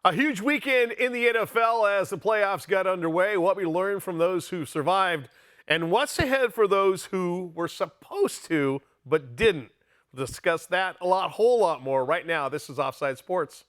A huge weekend in the NFL as the playoffs got underway. What we learned from those who survived and what's ahead for those who were supposed to but didn't. We'll discuss that whole lot more right now. This is Offside Sports.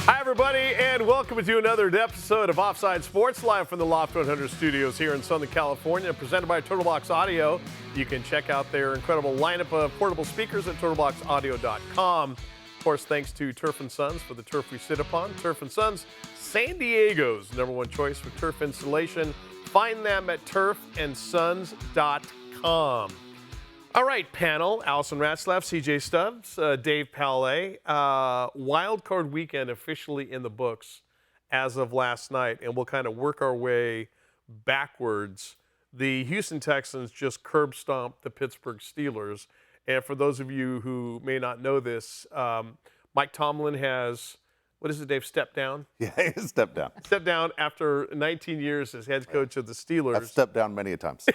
Everybody, and welcome to another episode of Offside Sports, live from the Loft 100 studios here in Southern California, presented by Turtlebox Audio. You can check out their incredible lineup of portable speakers at turtleboxaudio.com. Of course, thanks to Turf & Sons for the turf we sit upon. Turf & Sons, San Diego's #1 choice for turf installation. Find them at turfandsons.com. All right, panel, Allison, Ratzlaff, CJ Stubbs, Dave Palet. Wild card weekend officially in the books as of last night, and we'll kind of work our way backwards. The Houston Texans just curb stomped the Pittsburgh Steelers. And for those of you who may not know this, Mike Tomlin has, what is it, Dave, stepped down? Yeah, he stepped down. Stepped down after 19 years as head coach of the Steelers. I've stepped down many a times.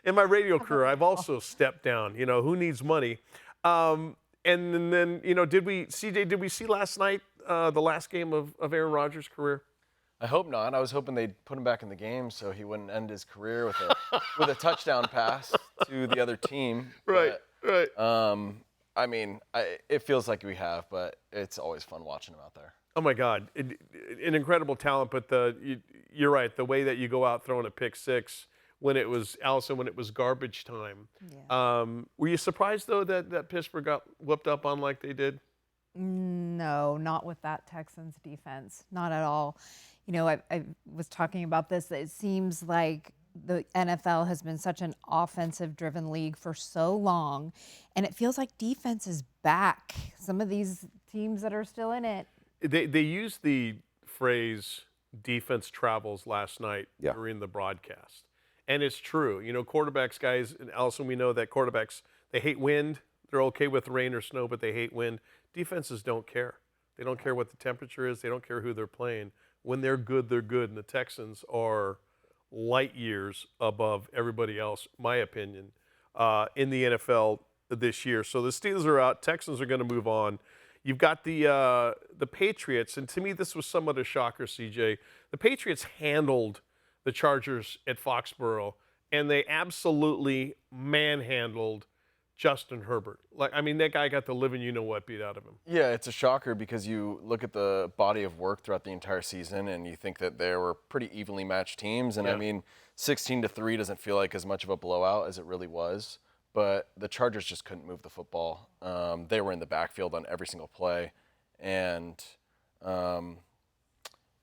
In my radio career, I've also stepped down. You know, who needs money? And then, you know, did we see last night the last game of Aaron Rodgers' career? I hope not. I was hoping they'd put him back in the game so he wouldn't end his career with a touchdown pass to the other team. Right. I mean, it feels like we have, but it's always fun watching him out there. Oh my God, an incredible talent. But you're right. The way that you go out throwing a pick six. When it was, Allison, when it was garbage time. Yeah. Were you surprised, though, that Pittsburgh got whooped up on like they did? No, not with that Texans defense. Not at all. You know, I was talking about this. It seems like the NFL has been such an offensive-driven league for so long, and it feels like defense is back. Some of these teams that are still in it. They used the phrase defense travels last night during the broadcast. And it's true. You know, quarterbacks, guys, and Allison, we know that quarterbacks, they hate wind. They're okay with rain or snow, but they hate wind. Defenses don't care. They don't care what the temperature is. They don't care who they're playing. When they're good, they're good. And the Texans are light years above everybody else, my opinion, in the NFL this year. So the Steelers are out. Texans are going to move on. You've got the Patriots, and to me this was somewhat a shocker, CJ. The Patriots handled the Chargers at Foxborough, and they absolutely manhandled Justin Herbert. Like, I mean, that guy got the living you-know-what beat out of him. Yeah, it's a shocker because you look at the body of work throughout the entire season, and you think that they were pretty evenly matched teams. And, I mean, 16-3 doesn't feel like as much of a blowout as it really was. But the Chargers just couldn't move the football. They were in the backfield on every single play. And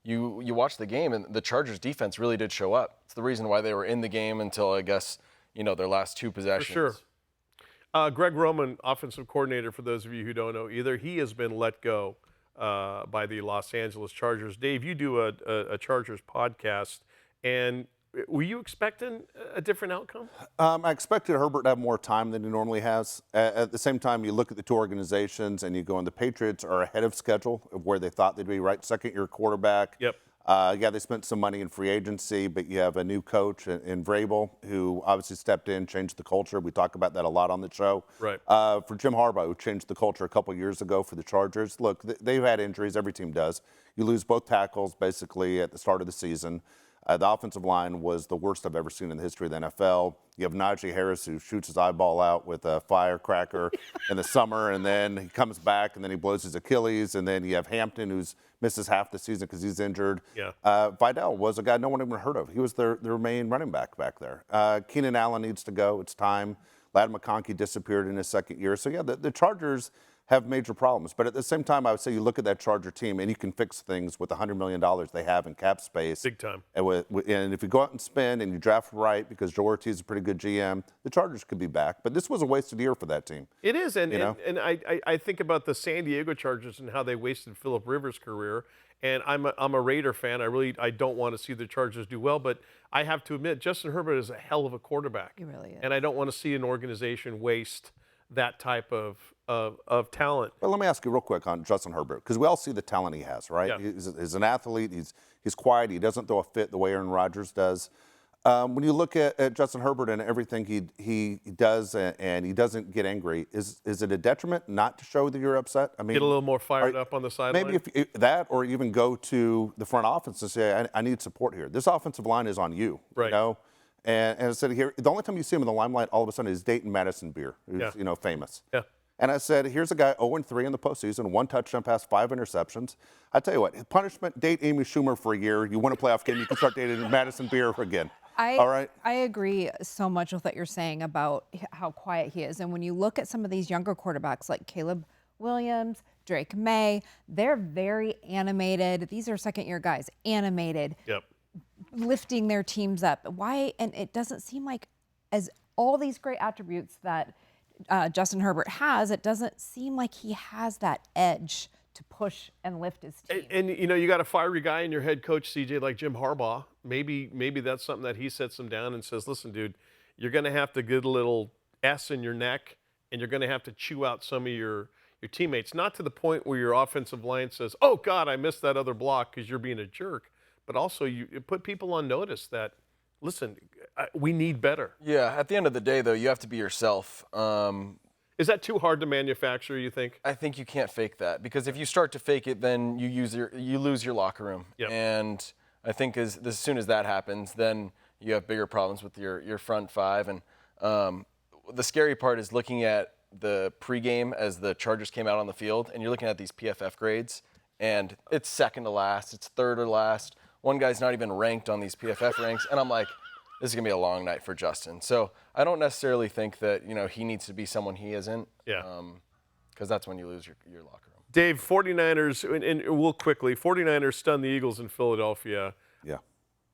You watch the game, and the Chargers defense really did show up. It's the reason why they were in the game until, I guess, you know, their last two possessions. For sure. Greg Roman, offensive coordinator, for those of you who don't know either, he has been let go by the Los Angeles Chargers. Dave, you do a Chargers podcast, and were you expecting a different outcome? I expected Herbert to have more time than he normally has. At the same time, you look at the two organizations and you go, and the Patriots are ahead of schedule of where they thought they'd be, right? Second-year quarterback. Yep. They spent some money in free agency, but you have a new coach in Vrabel who obviously stepped in, changed the culture. We talk about that a lot on the show. Right. For Jim Harbaugh, who changed the culture a couple years ago for the Chargers. Look, they've had injuries. Every team does. You lose both tackles basically at the start of the season. The offensive line was the worst I've ever seen in the history of the NFL. You have Najee Harris, who shoots his eyeball out with a firecracker in the summer, and then he comes back, and then he blows his Achilles, and then you have Hampton, who misses half the season because he's injured. Yeah. Vidal was a guy no one even heard of. He was their main running back there. Keenan Allen needs to go. It's time. Ladd McConkey disappeared in his second year. So, yeah, the Chargers have major problems. But at the same time, I would say you look at that Charger team and you can fix things with the $100 million they have in cap space. Big time. And if you go out and spend and you draft right, because Joe Ortiz is a pretty good GM, the Chargers could be back. But this was a wasted year for that team. It is, and I think about the San Diego Chargers and how they wasted Phillip Rivers' career. And I'm a Raider fan. I don't want to see the Chargers do well, but I have to admit, Justin Herbert is a hell of a quarterback. He really is. And I don't want to see an organization waste that type of talent. But let me ask you real quick on Justin Herbert, because we all see the talent he has, right? Yeah. He's an athlete. He's quiet. He doesn't throw a fit the way Aaron Rodgers does. When you look at Justin Herbert and everything he does and he doesn't get angry, is it a detriment not to show that you're upset? I mean, Get a little more fired up on the sideline. maybe if that, or even go to the front office and say, I need support here. This offensive line is on you. Right. You know? And I said here, the only time you see him in the limelight all of a sudden is Dayton Madison Beer, who's famous. Yeah. And I said, here's a guy 0-3 in the postseason, 1 touchdown pass, 5 interceptions. I tell you what, punishment, date Amy Schumer for a year. You win a playoff game, you can start dating Madison Beer again. All right? I agree so much with what you're saying about how quiet he is. And when you look at some of these younger quarterbacks like Caleb Williams, Drake May, they're very animated. These are second-year guys, animated. Yep. Lifting their teams up. Why? And it doesn't seem like, as all these great attributes that Justin Herbert has, it doesn't seem like he has that edge to push and lift his team. And you got a fiery guy in your head coach, CJ, like Jim Harbaugh. Maybe that's something that he sets him down and says, listen, dude, you're going to have to get a little S in your neck, and you're going to have to chew out some of your teammates. Not to the point where your offensive line says, oh, God, I missed that other block because you're being a jerk. But also you put people on notice that, listen, we need better. Yeah, at the end of the day, though, you have to be yourself. Is that too hard to manufacture, you think? I think you can't fake that, because if you start to fake it, then you lose your locker room. Yep. And I think as soon as that happens, then you have bigger problems with your front five. And the scary part is looking at the pregame as the Chargers came out on the field, and you're looking at these PFF grades, and it's second to last, it's third or last. One guy's not even ranked on these PFF ranks, and I'm like, this is going to be a long night for Justin. So I don't necessarily think that, he needs to be someone he isn't. Yeah. Because that's when you lose your locker room. Dave, 49ers, and we'll quickly, 49ers stunned the Eagles in Philadelphia. Yeah.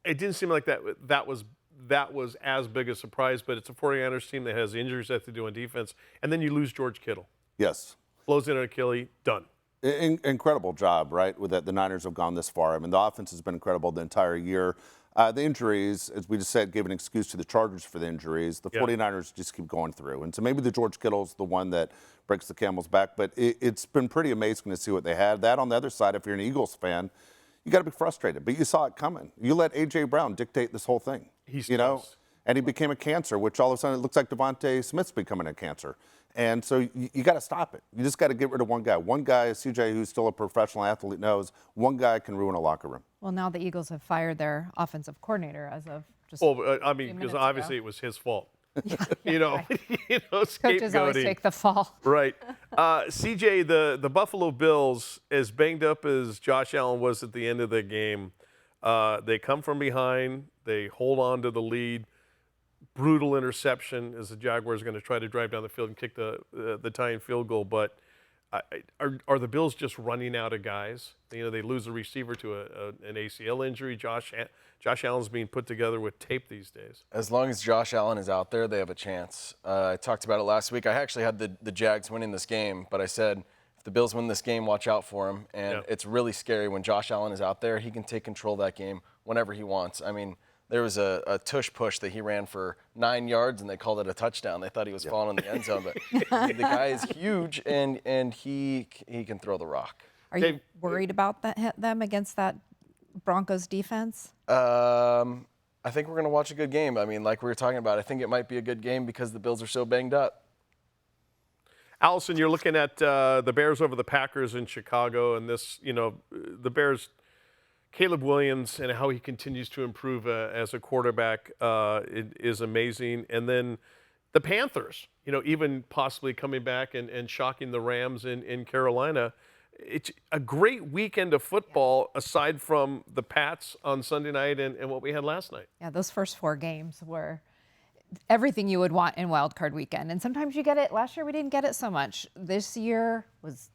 It didn't seem like that was as big a surprise, but it's a 49ers team that has injuries that they do on defense, and then you lose George Kittle. Yes. Blows in an Achilles, done. Incredible job, right, with that the Niners have gone this far. I mean, the offense has been incredible the entire year. The injuries, as we just said, gave an excuse to the Chargers for the injuries. The 49ers just keep going through. And so maybe the George Kittle's the one that breaks the camel's back, but it's been pretty amazing to see what they had. That on the other side, if you're an Eagles fan, you got to be frustrated, but you saw it coming. You let A.J. Brown dictate this whole thing. And he became a cancer, which all of a sudden it looks like Devontae Smith's becoming a cancer. And so you got to stop it. You just got to get rid of one guy. One guy, CJ, who's still a professional athlete, knows one guy can ruin a locker room. Well, now the Eagles have fired their offensive coordinator as of just because obviously it was his fault. Right. Coaches always scapegoating. take the fall. Right. CJ, the Buffalo Bills, as banged up as Josh Allen was at the end of the game, they come from behind. They hold on to the lead. Brutal interception as the Jaguars are going to try to drive down the field and kick the tying field goal. But are the Bills just running out of guys? They lose a receiver to an ACL injury. Josh Allen's being put together with tape these days. As long as Josh Allen is out there, they have a chance. I talked about it last week. I actually had the Jags winning this game, but I said, if the Bills win this game, watch out for him. And it's really scary when Josh Allen is out there. He can take control of that game whenever he wants. I mean, there was a tush push that he ran for 9 yards, and they called it a touchdown. They thought he was falling in the end zone, but the guy is huge, and he can throw the rock. Are you worried about them against that Broncos defense? I think we're going to watch a good game. I mean, like we were talking about, I think it might be a good game because the Bills are so banged up. Allison, you're looking at the Bears over the Packers in Chicago, and this, the Bears, Caleb Williams and how he continues to improve as a quarterback is amazing. And then the Panthers, even possibly coming back and shocking the Rams in Carolina. It's a great weekend of football aside from the Pats on Sunday night and what we had last night. Yeah, those first 4 games were everything you would want in Wild Card Weekend. And sometimes you get it. Last year we didn't get it so much. This year was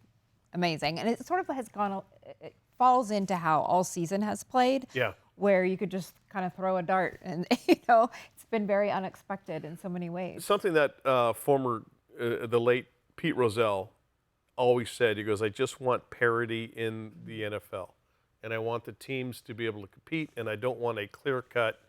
amazing, and it sort of has gone. It falls into how all season has played. Yeah. Where you could just kind of throw a dart, and it's been very unexpected in so many ways. Something that the late Pete Rozelle always said. He goes, "I just want parity in the NFL, and I want the teams to be able to compete, and I don't want a clear cut."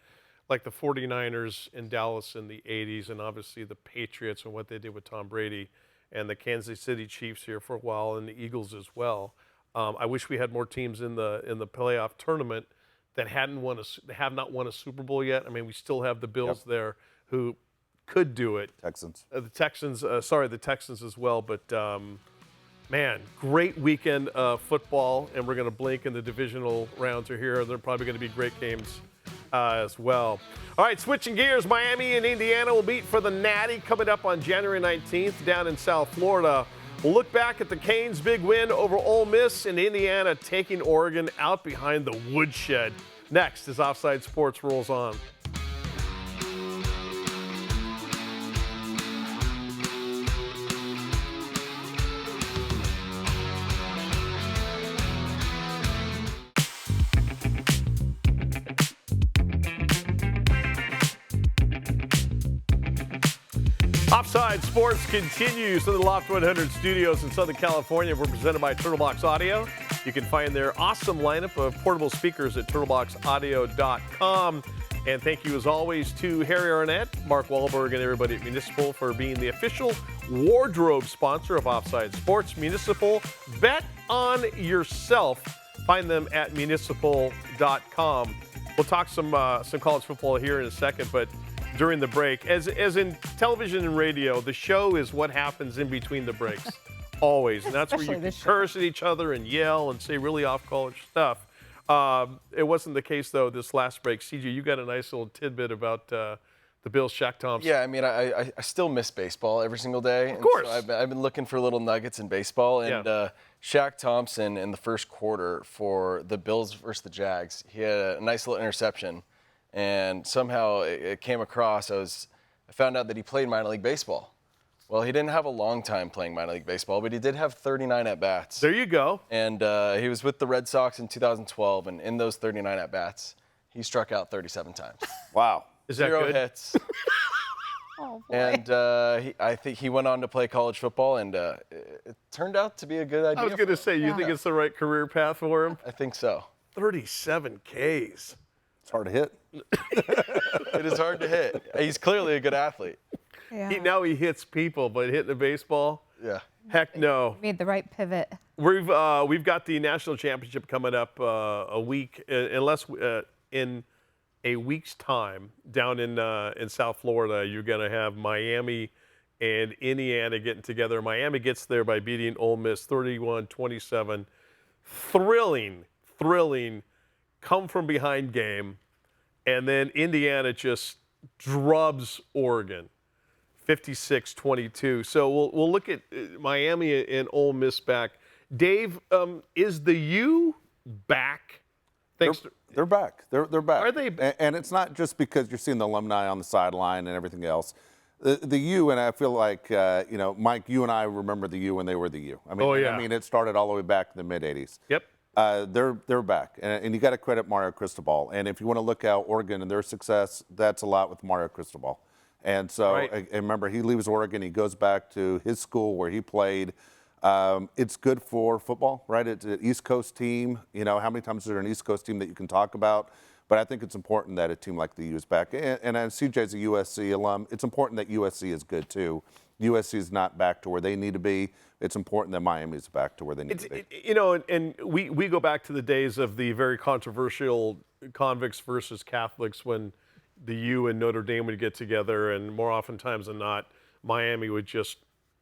Like the 49ers in Dallas in the 80s, and obviously the Patriots and what they did with Tom Brady, and the Kansas City Chiefs here for a while, and the Eagles as well. I wish we had more teams in the playoff tournament that have not won a Super Bowl yet. I mean, we still have the Bills there who could do it. Texans. The Texans as well. But man, great weekend of football, and we're going to blink, and the divisional rounds are here. They're probably going to be great games as well. All right, switching gears, Miami and Indiana will meet for the Natty coming up on January 19th down in South Florida. We'll look back at the Canes' big win over Ole Miss and Indiana taking Oregon out behind the woodshed. Next as Offside Sports rolls on. Offside Sports continues from the Loft 100 studios in Southern California. We're presented by Turtlebox Audio. You can find their awesome lineup of portable speakers at turtleboxaudio.com. And thank you, as always, to Harry Arnett, Mark Wahlberg, and everybody at Municipal for being the official wardrobe sponsor of Offside Sports. Municipal, bet on yourself. Find them at municipal.com. We'll talk some college football here in a second, but during the break, as in television and radio, the show is what happens in between the breaks, always. And that's where you can curse at each other and yell and say really off-college stuff. It wasn't the case, though, this last break. CJ, you got a nice little tidbit about the Bills' Shaq Thompson. Yeah, I mean, I still miss baseball every single day. Of course. So I've been looking for little nuggets in baseball. And Shaq Thompson, in the first quarter for the Bills versus the Jags, he had a nice little interception. And somehow it came across. I found out that he played minor league baseball. Well, he didn't have a long time playing minor league baseball, but he did have 39 at-bats. There you go. And he was with the Red Sox in 2012, and in those 39 at-bats, he struck out 37 times. Wow. Is that 0 good? hits. Oh, boy. And I think he went on to play college football, and it turned out to be a good idea. I was going to say, you think it's the right career path for him? I think so. 37 Ks. It's hard to hit. It is hard to hit. He's clearly a good athlete. Yeah. Now he hits people, but hitting a baseball? Yeah. Heck no. Made the right pivot. We've got the national championship coming up in a week's time down in South Florida. You're going to have Miami and Indiana getting together. Miami gets there by beating Ole Miss 31-27. Thrilling come from behind game, and then Indiana just drubs Oregon 56-22. So we'll look at Miami and Ole Miss back. Dave, is the U back? They're back. They're back. Are they? And it's not just because you're seeing the alumni on the sideline and everything else. The U, and I feel like, Mike, you and I remember the U when they were the U. I mean, it started all the way back in the mid-'80s. Yep. They're back, and you got to credit Mario Cristobal. And if you want to look at Oregon and their success, that's a lot with Mario Cristobal. And so, Right. I remember, he leaves Oregon, he goes back to his school where he played. It's good for football, right? It's an East Coast team. How many times is there an East Coast team that you can talk about? But I think it's important that a team like the U is back. And CJ's a USC alum. It's important that USC is good too. USC is not back to where they need to be. It's important that Miami is back to where they need to be. And we go back to the days of the very controversial convicts versus Catholics when the U and Notre Dame would get together, and more oftentimes than not, Miami would just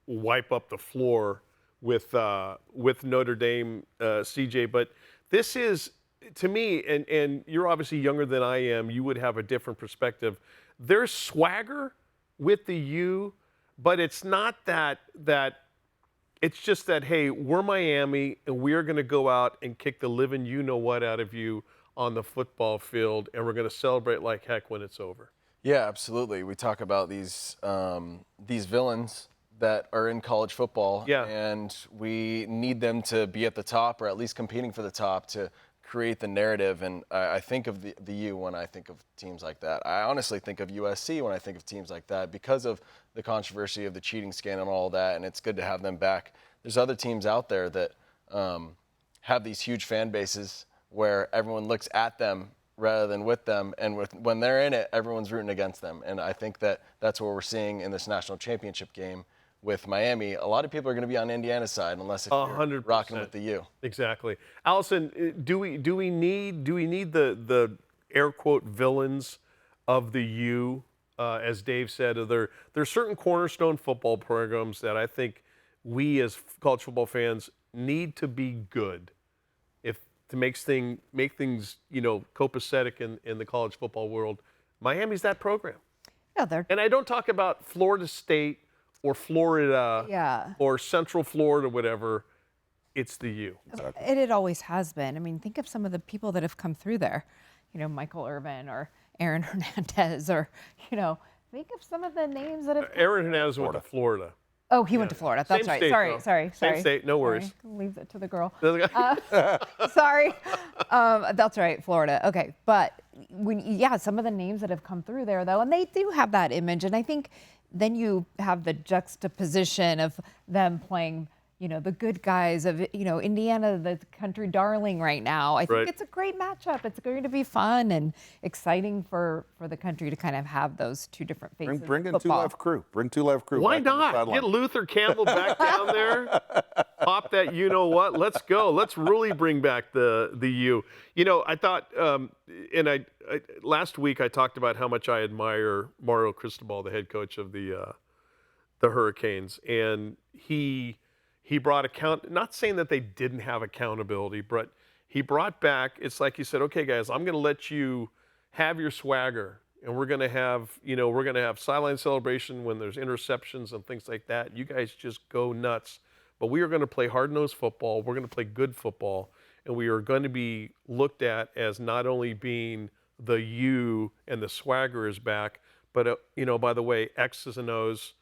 wipe up the floor with Notre Dame, CJ. But this is, to me, and you're obviously younger than I am, you would have a different perspective. There's swagger with the U, but it's not that it's just that, hey, we're Miami, and we're going to go out and kick the living you-know-what out of you on the football field, and we're going to celebrate like heck when it's over. Yeah, absolutely. We talk about these villains that are in college football, Yeah. and we need them to be at the top, or at least competing for the top, to create the narrative. And I think of the U when I think of teams like that. I honestly think of USC when I think of teams like that because of the controversy of the cheating scandal and all that, and it's good to have them back. There's other teams out there that have these huge fan bases where everyone looks at them rather than with them, and when they're in it, everyone's rooting against them. And I think that that's what we're seeing in this national championship game with Miami. A lot of people are going to be on Indiana's side unless if you're 100%. rocking with the U. Exactly. Allison, do we need the air quote villains of the U? As Dave said, there's certain cornerstone football programs that I think we as college football fans need to be good to make things copacetic in the college football world. Miami's that program. Yeah, and I don't talk about Florida State or Florida or Central Florida, whatever. It's the U. Exactly. It always has been. I mean, think of some of the people that have come through there. Michael Irvin or Aaron Hernandez, or think of some of the names that have. Aaron Hernandez went to Florida. Oh, he went to Florida. That's Same right. state, Sorry. Same state. No worries. Leave it to the girl. Sorry. That's right. Florida. Okay. But some of the names that have come through there, though, and they do have that image. And I think then you have the juxtaposition of them playing, the good guys of, Indiana, the country darling right now. I think it's a great matchup. It's going to be fun and exciting for the country to kind of have those two different faces. Bring in 2 Live Crew. Bring 2 Live Crew. Why not? Get Luther Campbell back down there. Pop that you-know-what. Let's go. Let's really bring back the U. I thought, and last week I talked about how much I admire Mario Cristobal, the head coach of the Hurricanes, and he brought not saying that they didn't have accountability, but he brought back, it's like he said, okay, guys, I'm going to let you have your swagger, and we're going to have sideline celebration when there's interceptions and things like that. You guys just go nuts. But we are going to play hard-nosed football. We're going to play good football, and we are going to be looked at as not only being the U and the swagger is back, but, by the way, X's and O's,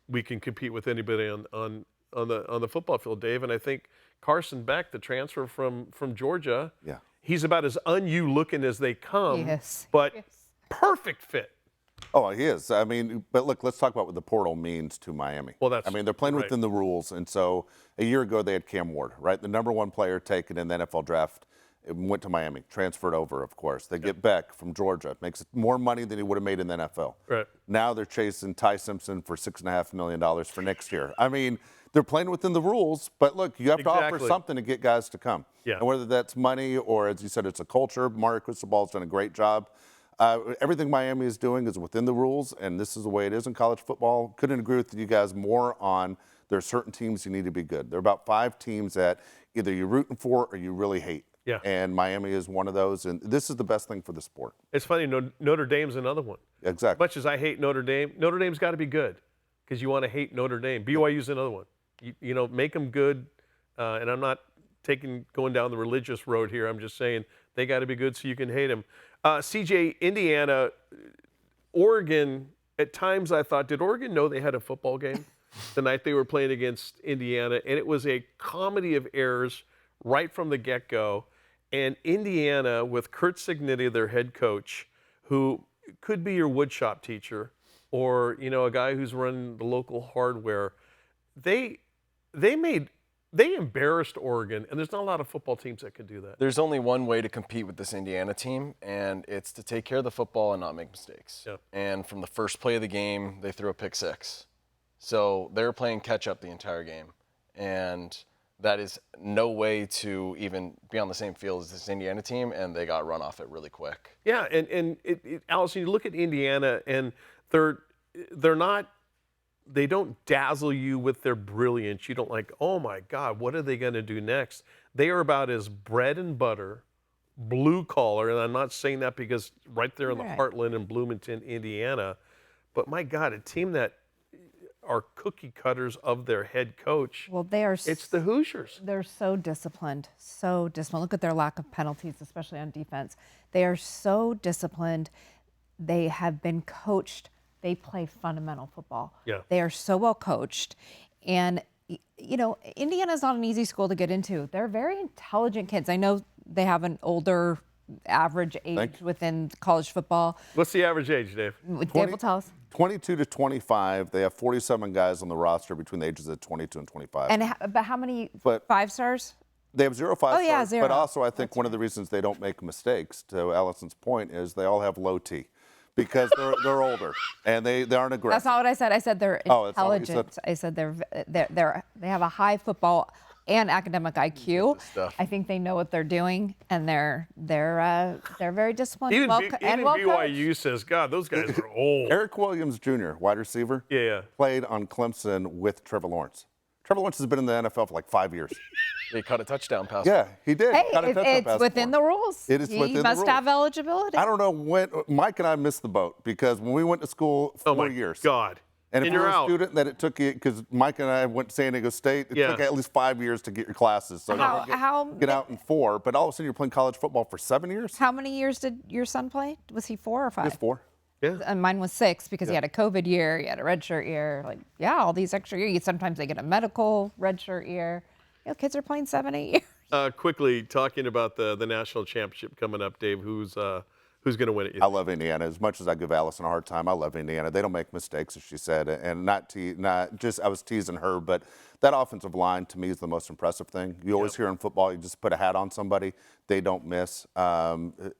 we can compete with anybody on the football field, Dave. And I think Carson Beck, the transfer from Georgia, he's about as un-U looking as they come, but perfect fit. Oh, he is. I mean, but look, let's talk about what the portal means to Miami. Well, they're playing within the rules. And so a year ago, they had Cam Ward, right? The #1 player taken in the NFL draft. It went to Miami, transferred over, of course. They get Beck from Georgia. Makes more money than he would have made in the NFL. Right. Now they're chasing Ty Simpson for $6.5 million for next year. I mean, they're playing within the rules, but look, you have to offer something to get guys to come. Yeah. And whether that's money or, as you said, it's a culture. Mario Cristobal's done a great job. Everything Miami is doing is within the rules, and this is the way it is in college football. Couldn't agree with you guys more on there are certain teams you need to be good. There are about 5 teams that either you're rooting for or you really hate. Yeah. And Miami is one of those, and this is the best thing for the sport. It's funny, Notre Dame's another one. Exactly. Much as I hate Notre Dame, Notre Dame's got to be good because you want to hate Notre Dame. BYU's another one. Make them good, and I'm not going down the religious road here. I'm just saying they got to be good so you can hate them. CJ, Indiana, Oregon, at times I thought, did Oregon know they had a football game the night they were playing against Indiana? And it was a comedy of errors right from the get-go. And Indiana, with Curt Cignetti, their head coach, who could be your woodshop teacher or, a guy who's running the local hardware, they embarrassed Oregon, and there's not a lot of football teams that can do that. There's only one way to compete with this Indiana team, and it's to take care of the football and not make mistakes. Yeah. And from the first play of the game, they threw a pick 6. So they were playing catch-up the entire game. And that is no way to even be on the same field as this Indiana team, and they got run off it really quick. Yeah, and Allison, you look at Indiana, and they're not. They don't dazzle you with their brilliance. You don't like, oh my God, what are they going to do next? They are about as bread and butter, blue collar, and I'm not saying that because right there in the heartland in Bloomington, Indiana, but my God, a team that are cookie cutters of their head coach. Well, it's the Hoosiers. They're so disciplined. Look at their lack of penalties, especially on defense. They are so disciplined. they have been coached. They play fundamental football. Yeah. They are so well coached. And, Indiana's not an easy school to get into. They're very intelligent kids. I know they have an older average age within college football. What's the average age, Dave? Dave will tell us. 22 to 25. They have 47 guys on the roster between the ages of 22 and 25. And but how many But- 5-stars? They have 0 5 Oh, yeah, stars, 0. but also I think one of the reasons they don't make mistakes, to Allison's point, is they all have low T because they're older and they aren't aggressive. That's not what I said. I said they're Oh, that's not what you said? intelligent. I said they have a high football and academic IQ. stuff. I think they know what they're doing, and they're very disciplined. Even, well, even well BYU says, God, those guys are old. Eric Williams Jr., wide receiver, Yeah. played on Clemson with Trevor Lawrence. Trevor Lawrence has been in the NFL for like 5 years. They caught a touchdown pass. Yeah, he did. Hey, Got a touchdown it's pass within for the him. rules. It is He within the must rules. have eligibility. I don't know when Mike and I missed the boat because when we went to school 4 Oh, my years. God. And if And you're you're a out. student, that it took you, because Mike and I went to San Diego State, it Yeah. took at least 5 years to get your classes. So How get out in 4, but all of a sudden you're playing college football for 7 years? How many years did your son play? Was he 4 or 5? Just 4. Yeah. And mine was 6 because he had a COVID year, he had a redshirt year. Like, all these extra years. Sometimes they get a medical redshirt year. Kids are playing 7, 8 years. Quickly, talking about the national championship coming up, Dave, who's going to win it? You I think? love Indiana. As much as I give Allison a hard time, I love Indiana. They don't make mistakes, as she said. And I was teasing her, but that offensive line to me is the most impressive thing. You always hear in football, you just put a hat on somebody, they don't miss.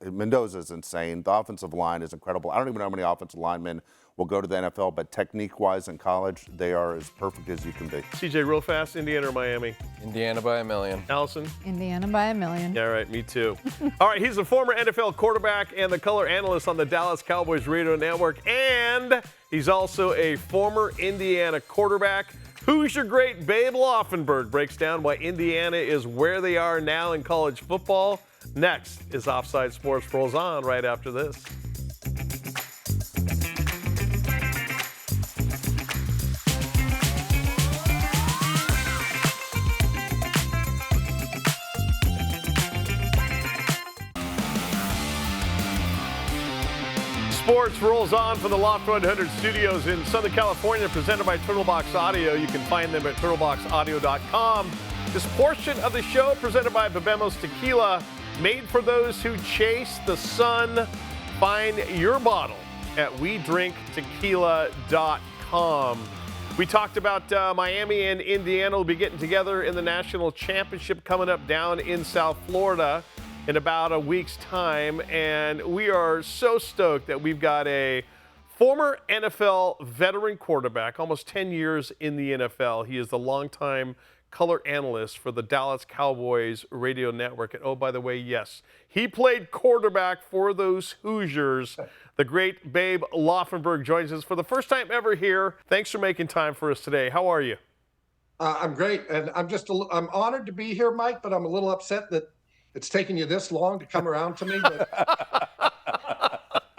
Mendoza's insane. The offensive line is incredible. I don't even know how many offensive linemen will go to the NFL, but technique-wise in college, they are as perfect as you can be. CJ, real fast, Indiana or Miami? Indiana by a million. Allison? Indiana by a million. Yeah, right, me too. All right, he's a former NFL quarterback and the color analyst on the Dallas Cowboys Radio Network, and he's also a former Indiana quarterback. Hoosier great Babe Laufenberg breaks down why Indiana is where they are now in college football. Next is Offside Sports rolls on right after this. Sports rolls on from the Loft 100 studios in Southern California, presented by Turtlebox Audio. You can find them at turtleboxaudio.com. This portion of the show presented by Bebemos Tequila, made for those who chase the sun. Find your bottle at wedrinktequila.com. We talked about Miami and Indiana will be getting together in the national championship coming up down in South Florida in about a week's time, and we are so stoked that we've got a former NFL veteran quarterback, almost 10 years in the NFL. He is the longtime color analyst for the Dallas Cowboys Radio Network. And oh, by the way, yes, he played quarterback for those Hoosiers. The great Babe Laufenberg joins us for the first time ever here. Thanks for making time for us today. How are you? I'm great, and I'm honored to be here, Mike, but I'm a little upset that it's taken you this long to come around to me. But,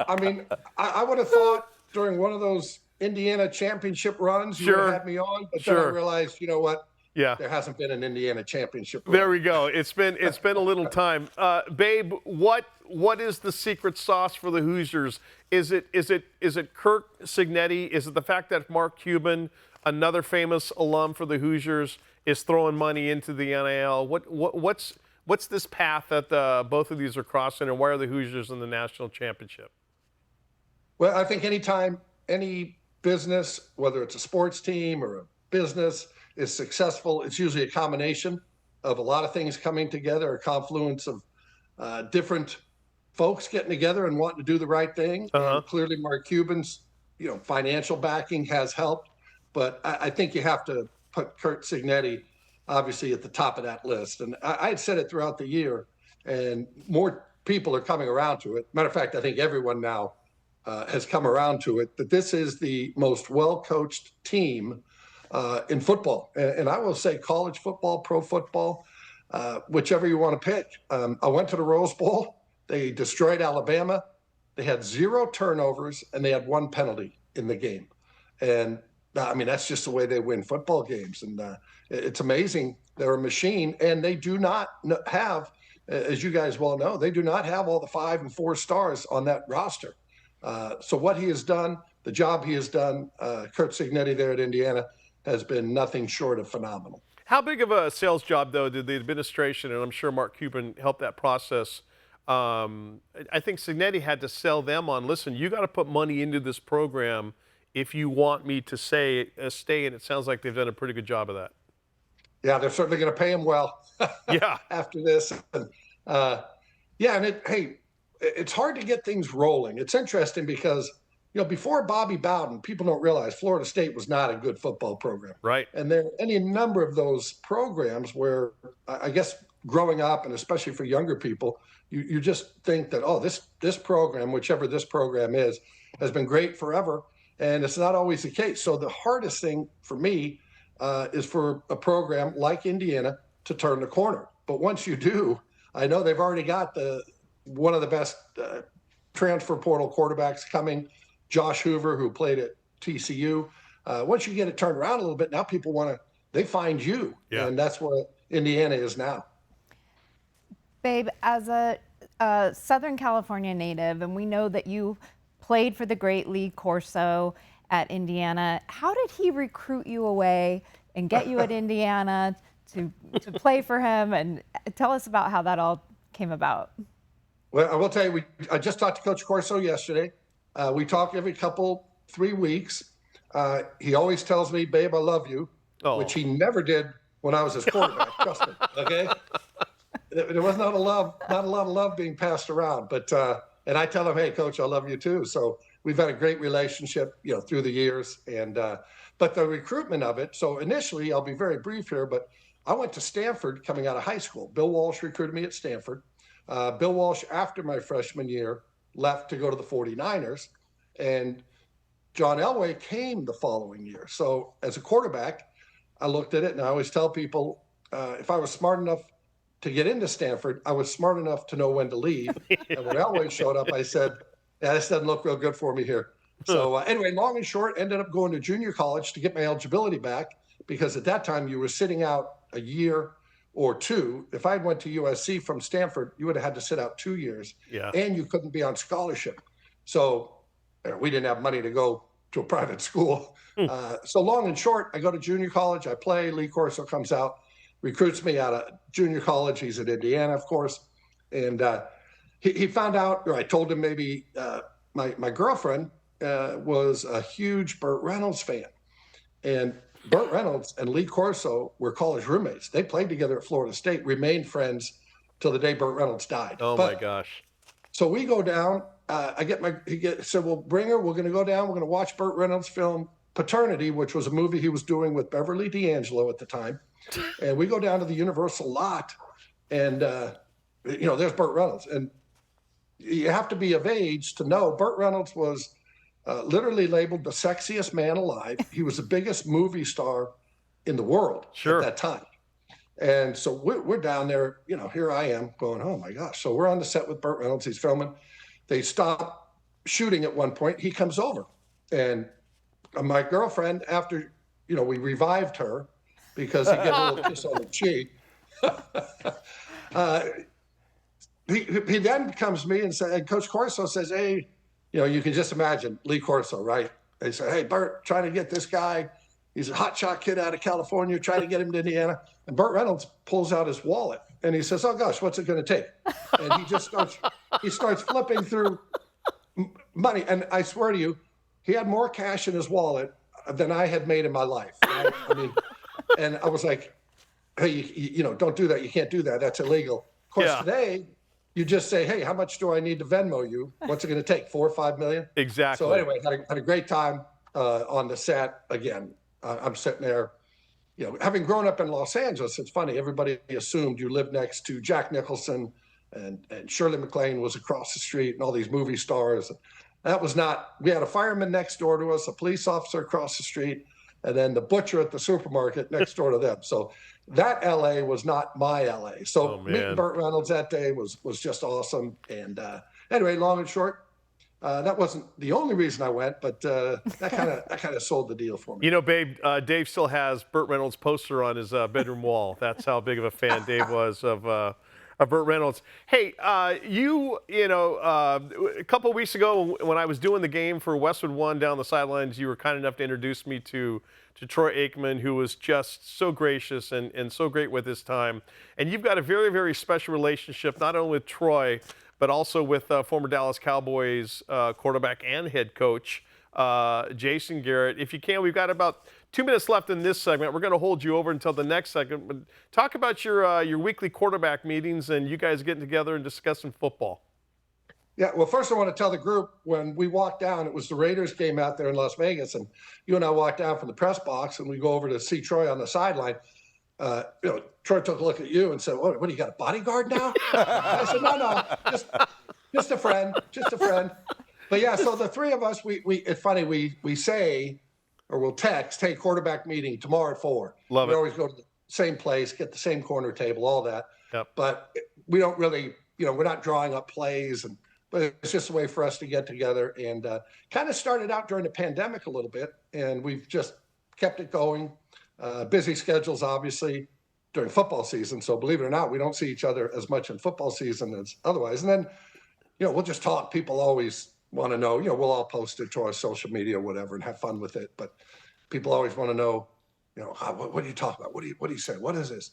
I mean, I would have thought during one of those Indiana championship runs you would have had me on, but then I realized, you know what? Yeah. There hasn't been an Indiana championship run. There we go. It's been a little time. Babe, what is the secret sauce for the Hoosiers? Is it Curt Cignetti? Is it the fact that Mark Cuban, another famous alum for the Hoosiers, is throwing money into the NIL? What's this path that both of these are crossing, and why are the Hoosiers in the national championship? Well, I think anytime any business, whether it's a sports team or a business, is successful, it's usually a combination of a lot of things coming together, a confluence of different folks getting together and wanting to do the right thing. And clearly, Mark Cuban's financial backing has helped, but I think you have to put Curt Cignetti obviously at the top of that list. And I had said it throughout the year, and more people are coming around to it. Matter of fact, I think everyone now has come around to it, that this is the most well-coached team in football. And I will say college football, pro football, whichever you want to pick. I went to the Rose Bowl. They destroyed Alabama. They had 0 turnovers, and they had 1 penalty in the game. And I mean, that's just the way they win football games. And it's amazing. They're a machine, and they do not have, as you guys well know, they do not have all the 5 and 4 stars on that roster. So what he has done, the job he has done, Curt Cignetti there at Indiana, has been nothing short of phenomenal. How big of a sales job, though, did the administration, and I'm sure Mark Cuban helped that process, I think Cignetti had to sell them on, listen, you got to put money into this program if you want me to stay, and it sounds like they've done a pretty good job of that. Yeah, they're certainly going to pay him well Yeah. after this. And, it's hard to get things rolling. It's interesting because, before Bobby Bowden, people don't realize Florida State was not a good football program. Right. And there are any number of those programs where I guess growing up, and especially for younger people, you just think that, oh, this program, whichever this program is, has been great forever. And it's not always the case. So the hardest thing for me is for a program like Indiana to turn the corner. But once you do, I know they've already got one of the best transfer portal quarterbacks coming, Josh Hoover, who played at TCU. Once you get it turned around a little bit, now people they find you. Yeah. And that's where Indiana is now. Babe, as a Southern California native, and we know that you played for the great Lee Corso at Indiana, how did he recruit you away and get you at Indiana to play for him? And tell us about how that all came about. Well, I will tell you, I just talked to Coach Corso yesterday. We talk every 3 weeks. He always tells me, babe, I love you, which he never did when I was his quarterback. Trust me, okay? There was not a lot of love being passed around. But and I tell him, hey, Coach, I love you too. So we've had a great relationship, through the years. And but the recruitment of it. So initially, I'll be very brief here, but I went to Stanford coming out of high school. Bill Walsh recruited me at Stanford. Bill Walsh, after my freshman year, left to go to the 49ers, and John Elway came the following year. So as a quarterback, I looked at it, and I always tell people, if I was smart enough to get into Stanford, I was smart enough to know when to leave. And when Elway showed up, I said, yeah, this doesn't look real good for me here. So anyway, long and short, ended up going to junior college to get my eligibility back, because at that time you were sitting out a year or two. If I went to USC from Stanford, you would have had to sit out 2 years, and you couldn't be on scholarship. So we didn't have money to go to a private school. So long and short, I go to junior college, I play, Lee Corso comes out, recruits me out of junior college. He's at Indiana, of course. And he found out, or I told him maybe my girlfriend was a huge Burt Reynolds fan. And Burt Reynolds and Lee Corso were college roommates. They played together at Florida State, remained friends till the day Burt Reynolds died. Oh, my gosh. So we go down. He said, well, bring her. We're going to go down. We're going to watch Burt Reynolds' film Paternity, which was a movie he was doing with Beverly D'Angelo at the time. And we go down to the Universal lot, and, there's Burt Reynolds. And you have to be of age to know Burt Reynolds was literally labeled the sexiest man alive. He was the biggest movie star in the world at that time. And so we're down there, here I am going, oh my gosh. So we're on the set with Burt Reynolds. He's filming. They stop shooting at one point. He comes over, and my girlfriend, after, we revived her because he gave a little kiss on the cheek. He then comes to me and Coach Corso says, hey, you can just imagine Lee Corso, right? They say, hey, Burt, trying to get this guy. He's a hotshot kid out of California, trying to get him to Indiana. And Burt Reynolds pulls out his wallet and he says, oh gosh, what's it going to take? And he starts flipping through money. And I swear to you, he had more cash in his wallet than I had made in my life. Right? I mean, and I was like, hey, don't do that. You can't do that. That's illegal. Of course, today, you just say, hey, how much do I need to Venmo you? What's it going to take, $4 or $5 million? Exactly. So anyway, had a great time on the set. Again, I'm sitting there, having grown up in Los Angeles, it's funny. Everybody assumed you lived next to Jack Nicholson and Shirley MacLaine was across the street and all these movie stars. That was not, we had a fireman next door to us, a police officer across the street, and then the butcher at the supermarket next door to them. So that LA was not my LA. So meeting Burt Reynolds that day was just awesome. And anyway, long and short, that wasn't the only reason I went, but that kind of sold the deal for me. Babe, Dave still has Burt Reynolds' poster on his bedroom wall. That's how big of a fan Dave was of Burt Reynolds. Hey, a couple of weeks ago when I was doing the game for Westwood One down the sidelines, you were kind enough to introduce me to Troy Aikman, who was just so gracious and so great with his time. And you've got a very, very special relationship, not only with Troy, but also with former Dallas Cowboys quarterback and head coach, Jason Garrett. If you can, we've got about 2 minutes left in this segment. We're going to hold you over until the next segment. But talk about your weekly quarterback meetings and you guys getting together and discussing football. Yeah, well, first I want to tell the group, when we walked down, it was the Raiders game out there in Las Vegas, and you and I walked down from the press box, and we go over to see Troy on the sideline. Troy took a look at you and said, what do you got, a bodyguard now? I said, no, just a friend. But yeah, so the three of us, it's funny, we say, or we'll text, hey, quarterback meeting tomorrow at 4. Love it. We always go to the same place, get the same corner table, all that. Yep. But we don't really, we're not drawing up plays, but it's just a way for us to get together, and kind of started out during the pandemic a little bit, and we've just kept it going. Busy schedules, obviously, during football season. So believe it or not, we don't see each other as much in football season as otherwise. And then, we'll just talk. People always want to know, we'll all post it to our social media or whatever and have fun with it. But people always want to know, what do you talk about? What do you say? What is this?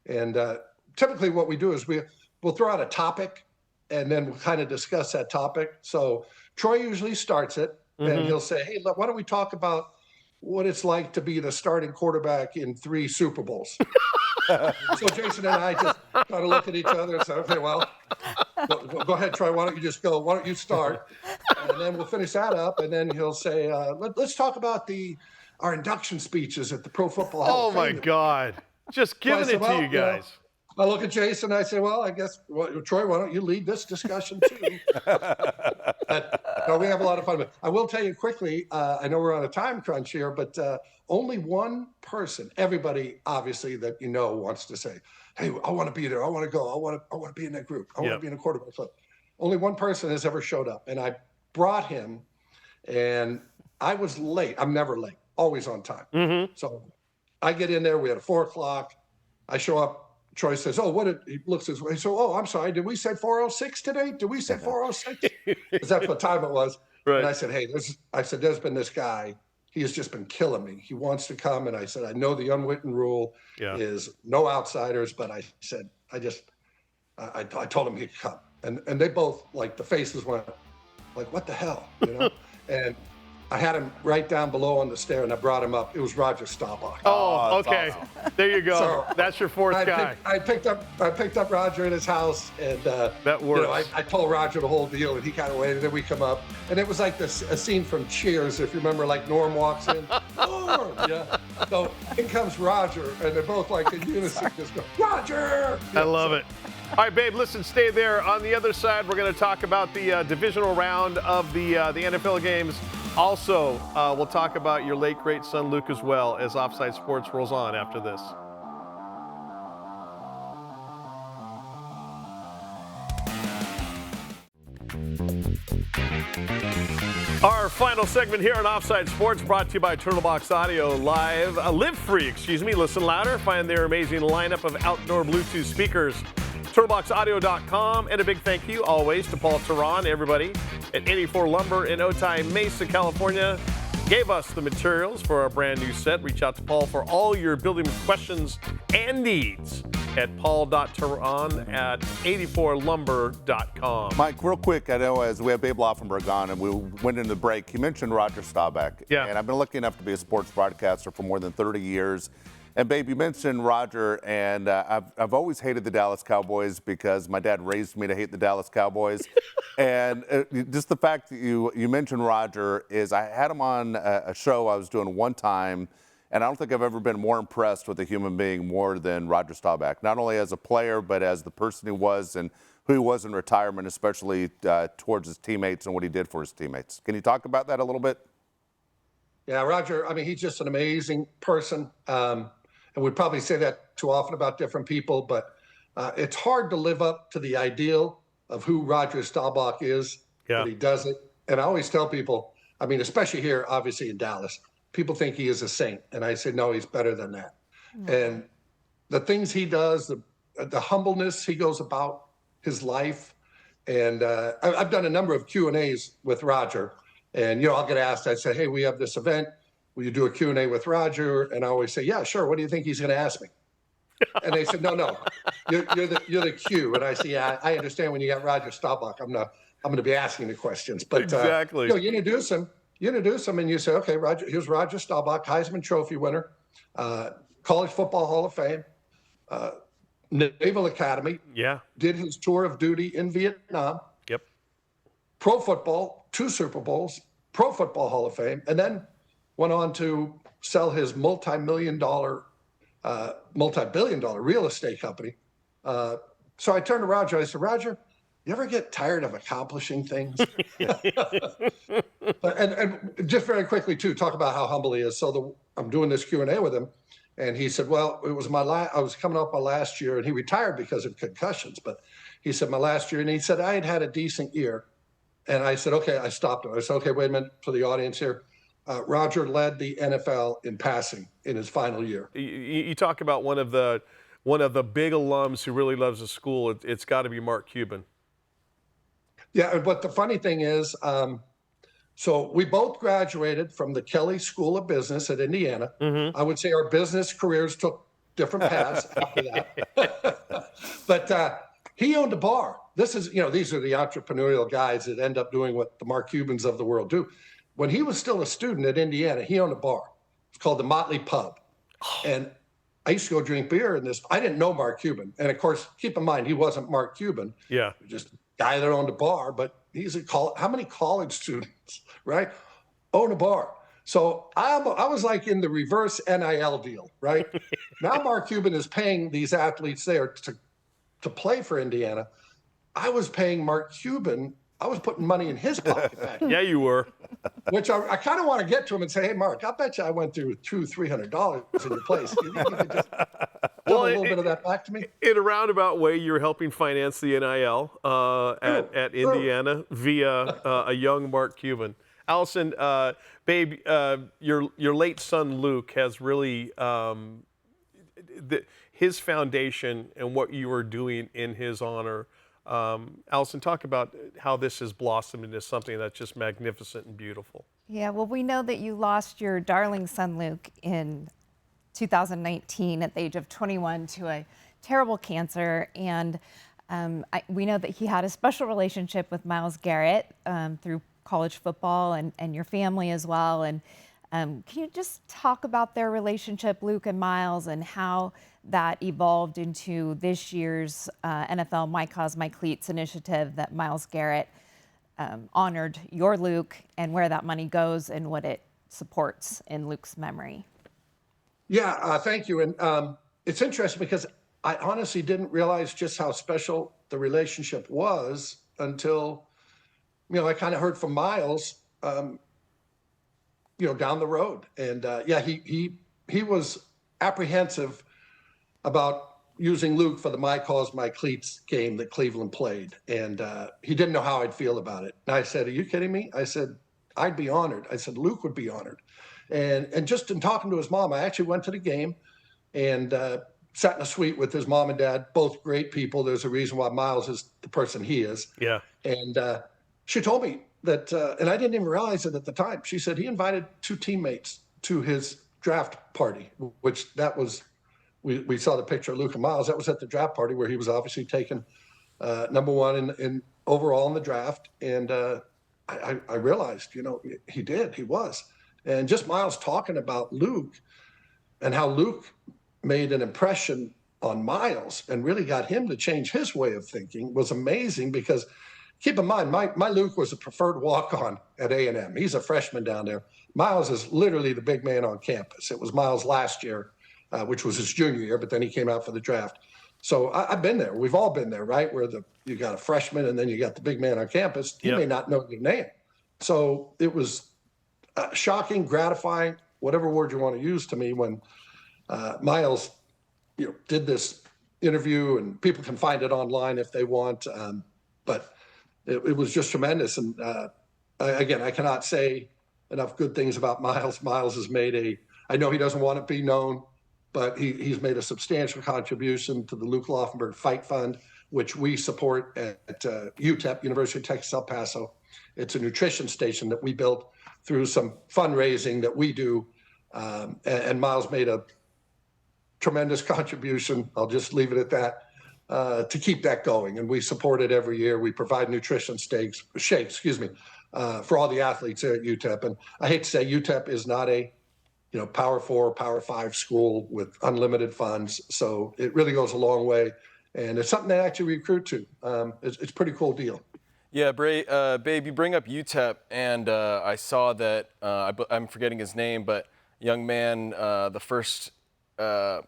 And typically what we do is we'll throw out a topic, and then we'll kind of discuss that topic. So Troy usually starts it, and he'll say, hey, why don't we talk about what it's like to be the starting quarterback in 3 Super Bowls? So Jason and I just kind of look at each other and say, okay, well, go ahead, Troy. Why don't you just go? Why don't you start? And then we'll finish that up, and then he'll say, let's talk about our induction speeches at the Pro Football Hall of Fame. Oh, my God. Just giving it to you guys. I look at Jason and I say, well, I guess, Troy, why don't you lead this discussion too? But, we have a lot of fun. But I will tell you quickly, I know we're on a time crunch here, but only one person, everybody obviously that wants to say, hey, I want to be there. I want to go. I want to be in that group. I want to be in a quarterback club. Only one person has ever showed up, and I brought him, and I was late. I'm never late, always on time. So I get in there. We had a 4 o'clock. I show up. Troy says, he looks his way. So, I'm sorry, did we say 4:06 today? Did we say 4:06? Because that's what time it was. Right. And I said, hey, there's been this guy. He has just been killing me. He wants to come. And I said, I know the unwritten rule is no outsiders. But I said, I told him he could come. And they both, the faces went, what the hell, And I had him right down below on the stair, and I brought him up. It was Roger Staubach. Oh, okay. Awesome. There you go. So that's your fourth guy. I picked up Roger in his house, and that works. I told Roger the whole deal, and he kind of waited. And then we come up, and it was like a scene from Cheers, if you remember. Norm walks in, Norm, So in comes Roger, and they're both in unison, just go, Roger. I love it. All right, babe, listen, stay there. On the other side, we're going to talk about the divisional round of the NFL games. Also, we'll talk about your late, great son, Luke, as well, as Offside Sports rolls on after this. Our final segment here on Offside Sports, brought to you by Turtlebox Audio Live. Live free, listen louder. Find their amazing lineup of outdoor Bluetooth speakers. TurtleboxAudio.com, and a big thank you always to Paul Teran, everybody at 84 Lumber in Otay Mesa, California. Gave us the materials for our brand new set. Reach out to Paul for all your building questions and needs at paul.teran@84lumber.com. Mike, real quick, I know as we have Babe Laufenberg on and we went into the break, you mentioned Roger Staubach. Yeah. And I've been lucky enough to be a sports broadcaster for more than 30 years. And, Babe, you mentioned Roger, and I've always hated the Dallas Cowboys because my dad raised me to hate the Dallas Cowboys. And just the fact that you mentioned Roger is I had him on a show I was doing one time, and I don't think I've ever been more impressed with a human being more than Roger Staubach, not only as a player but as the person he was and who he was in retirement, especially towards his teammates and what he did for his teammates. Can you talk about that a little bit? Yeah, Roger, he's just an amazing person. And we probably say that too often about different people, but it's hard to live up to the ideal of who Roger Staubach is, but he does it. And I always tell people, especially here, obviously in Dallas, people think he is a saint. And I say, no, he's better than that. And the things he does, the humbleness he goes about his life. And I've done a number of Q&As with Roger. And, I'll get asked, I say, hey, we have this event. Will you do a Q&A with Roger? And I always say, yeah, sure. What do you think he's going to ask me? And they said, no, you're the Q. And I say, yeah, I understand when you got Roger Staubach, I'm going to be asking the questions. But exactly. You introduce him, and you say, okay, Roger, here's Roger Staubach, Heisman Trophy winner, College Football Hall of Fame, Naval Academy. Yeah. Did his tour of duty in Vietnam. Yep. Pro football, 2 Super Bowls, Pro Football Hall of Fame, and then went on to sell his multi-billion dollar real estate company. So I turned to Roger. I said, Roger, you ever get tired of accomplishing things? and just very quickly, too, talk about how humble he is. So I'm doing this Q&A with him, and he said, well, it was I was coming up my last year, and he retired because of concussions. But he said, my last year, and he said, I had a decent year. And I said, okay, I stopped him. I said, okay, wait a minute for the audience here. Roger led the NFL in passing in his final year. You talk about one of the big alums who really loves the school. It's got to be Mark Cuban. Yeah, but the funny thing is, so we both graduated from the Kelley School of Business at Indiana. Mm-hmm. I would say our business careers took different paths after that. But he owned a bar. This is, these are the entrepreneurial guys that end up doing what the Mark Cubans of the world do. When he was still a student at Indiana, he owned a bar. It's called the Motley Pub. And I used to go drink beer in this. I didn't know Mark Cuban. And of course, keep in mind, he wasn't Mark Cuban. Yeah. Just a guy that owned a bar, but he's how many college students, right, own a bar? So I was like in the reverse NIL deal, right? Now Mark Cuban is paying these athletes there to play for Indiana. I was paying Mark Cuban. I was putting money in his pocket back. Yeah, you were. Which I kind of want to get to him and say, hey, Mark, I bet you I went through $200-$300 in your place. You could just give a little bit of that back to me? In a roundabout way, you're helping finance the NIL at Indiana via a young Mark Cuban. Allison, babe, your late son Luke has really his foundation and what you are doing in his honor. Allison, talk about how this has blossomed into something that's just magnificent and beautiful. Yeah, well, we know that you lost your darling son Luke in 2019 at the age of 21 to a terrible cancer, and we know that he had a special relationship with Myles Garrett through college football and your family as well. And can you just talk about their relationship, Luke and Myles, and how that evolved into this year's NFL My Cause, My Cleats initiative that Myles Garrett honored your Luke, and where that money goes and what it supports in Luke's memory? Yeah, thank you. And it's interesting because I honestly didn't realize just how special the relationship was until, I kind of heard from Myles, down the road. And he was apprehensive about using Luke for the My Cause, My Cleats game that Cleveland played. And he didn't know how I'd feel about it. And I said, are you kidding me? I said, I'd be honored. I said, Luke would be honored. And just in talking to his mom, I actually went to the game and sat in a suite with his mom and dad, both great people. There's a reason why Myles is the person he is. Yeah. And she told me that, and I didn't even realize it at the time. She said he invited 2 teammates to his draft party, which that was, we saw the picture of Luke and Myles. That was at the draft party where he was obviously taken number 1 in overall in the draft. And I realized, he was. And just Myles talking about Luke and how Luke made an impression on Myles and really got him to change his way of thinking was amazing, because keep in mind, my Luke was a preferred walk-on at A&M. He's a freshman down there. Myles is literally the big man on campus. It was Myles last year, which was his junior year, but then he came out for the draft. So I've been there. We've all been there, right? Where you got a freshman and then you got the big man on campus. He may not know your name. So it was shocking, gratifying, whatever word you want to use to me when Myles, did this interview, and people can find it online if they want. But it was just tremendous. And again, I cannot say enough good things about Myles. Myles has made I know he doesn't want to be known but he's made a substantial contribution to the Luke Laufenberg Fight Fund, which we support at UTEP, University of Texas El Paso. It's a nutrition station that we built through some fundraising that we do, and Miles made a tremendous contribution. I'll just leave it at that, to keep that going. And we support it every year. We provide nutrition shakes, for all the athletes there at UTEP. And I hate to say UTEP is not a Power 4, Power 5 school with unlimited funds. So it really goes a long way. And it's something they actually recruit to. It's a pretty cool deal. Yeah, Babe, you bring up UTEP, and I saw that, I'm forgetting his name, but young man, the first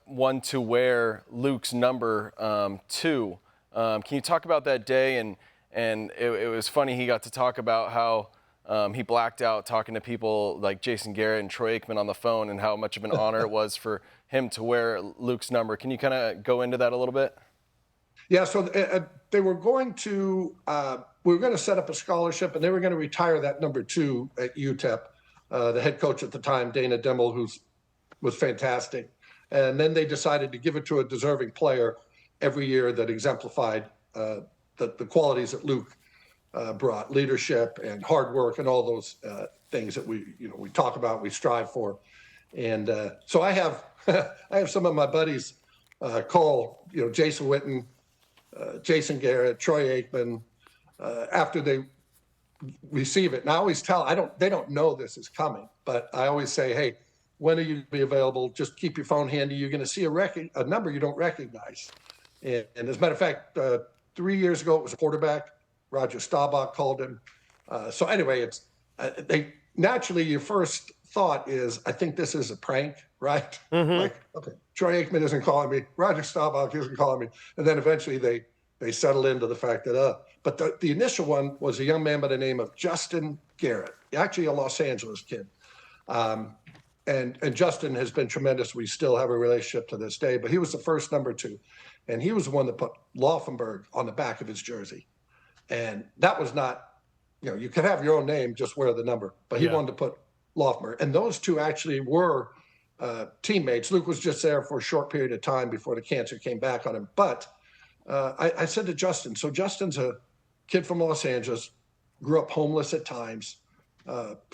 one to wear Luke's number 2. Can you talk about that day? And it was funny, he got to talk about how he blacked out talking to people like Jason Garrett and Troy Aikman on the phone, and how much of an honor it was for him to wear Luke's number. Can you kind of go into that a little bit? Yeah, so they were going to, we were going to set up a scholarship, and they were going to retire that number 2 at UTEP. The head coach at the time, Dana Dimmel, who was fantastic. And then they decided to give it to a deserving player every year that exemplified the qualities that Luke brought, leadership and hard work and all those things that we talk about, we strive for. And so I have I have some of my buddies call Jason Witten, Jason Garrett, Troy Aikman after they receive it. And I always tell they don't know this is coming, but I always say, hey, when are you going to be available? Just keep your phone handy. You're going to see a number you don't recognize. And as a matter of fact, 3 years ago, it was a quarterback. Roger Staubach called him. So anyway, it's naturally your first thought is, I think this is a prank, right? Mm-hmm. Like, okay, Troy Aikman isn't calling me. Roger Staubach isn't calling me. And then eventually they settle into the fact that, but the initial one was a young man by the name of Justin Garrett, actually a Los Angeles kid. And Justin has been tremendous. We still have a relationship to this day, but he was the first number 2. And he was the one that put Laufenberg on the back of his jersey. And that was not, you could have your own name, just wear the number, but he wanted to put Laufenberg. And those two actually were teammates. Luke was just there for a short period of time before the cancer came back on him. But I said to Justin, so Justin's a kid from Los Angeles, grew up homeless at times,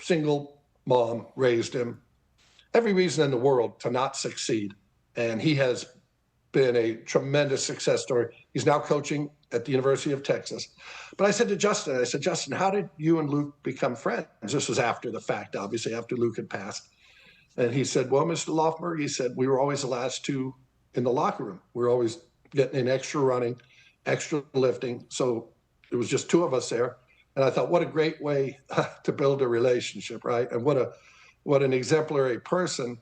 single mom raised him, every reason in the world to not succeed. And he has been a tremendous success story. He's now coaching at the University of Texas. But I said to Justin, Justin, how did you and Luke become friends? This was after the fact, obviously, after Luke had passed. And he said, well, Mr. Laufenberg, he said, we were always the last 2 in the locker room. We were always getting in extra running, extra lifting. So it was just 2 of us there. And I thought, what a great way to build a relationship, right? And what an exemplary person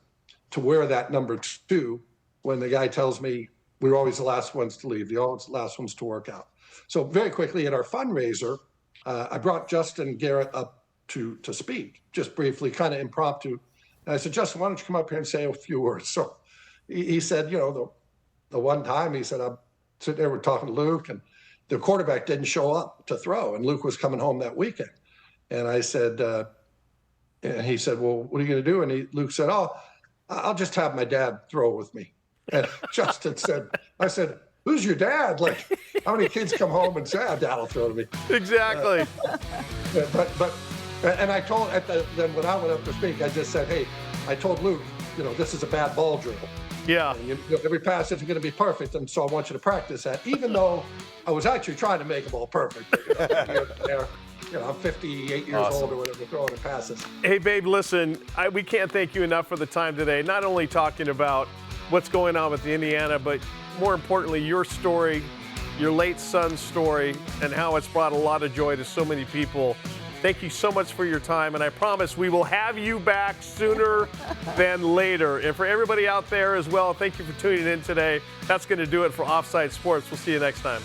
to wear that number 2 when the guy tells me we were always the last ones to leave, the last ones to work out. So very quickly at our fundraiser, I brought Justin Garrett up to speak, just briefly, kind of impromptu. And I said, Justin, why don't you come up here and say a few words? So he said, the one time he said, I'm sitting there, we're talking to Luke, and the quarterback didn't show up to throw, and Luke was coming home that weekend. And I said, and he said, well, what are you going to do? And Luke said, oh, I'll just have my dad throw with me. And Justin said, I said, who's your dad? Like, how many kids come home and say, dad will throw to me? Exactly. And I told, then when I went up to speak, I just said, hey, I told Luke, this is a bad ball drill. Yeah. And, every pass isn't going to be perfect, and so I want you to practice that, even though I was actually trying to make them all perfect. I'm 58 years old or whatever, throwing the passes. Hey, Babe, listen, we can't thank you enough for the time today, not only talking about what's going on with the Indiana, but more importantly, your story, your late son's story, and how it's brought a lot of joy to so many people. Thank you so much for your time, and I promise we will have you back sooner than later. And for everybody out there as well, thank you for tuning in today. That's going to do it for Offside Sports. We'll see you next time.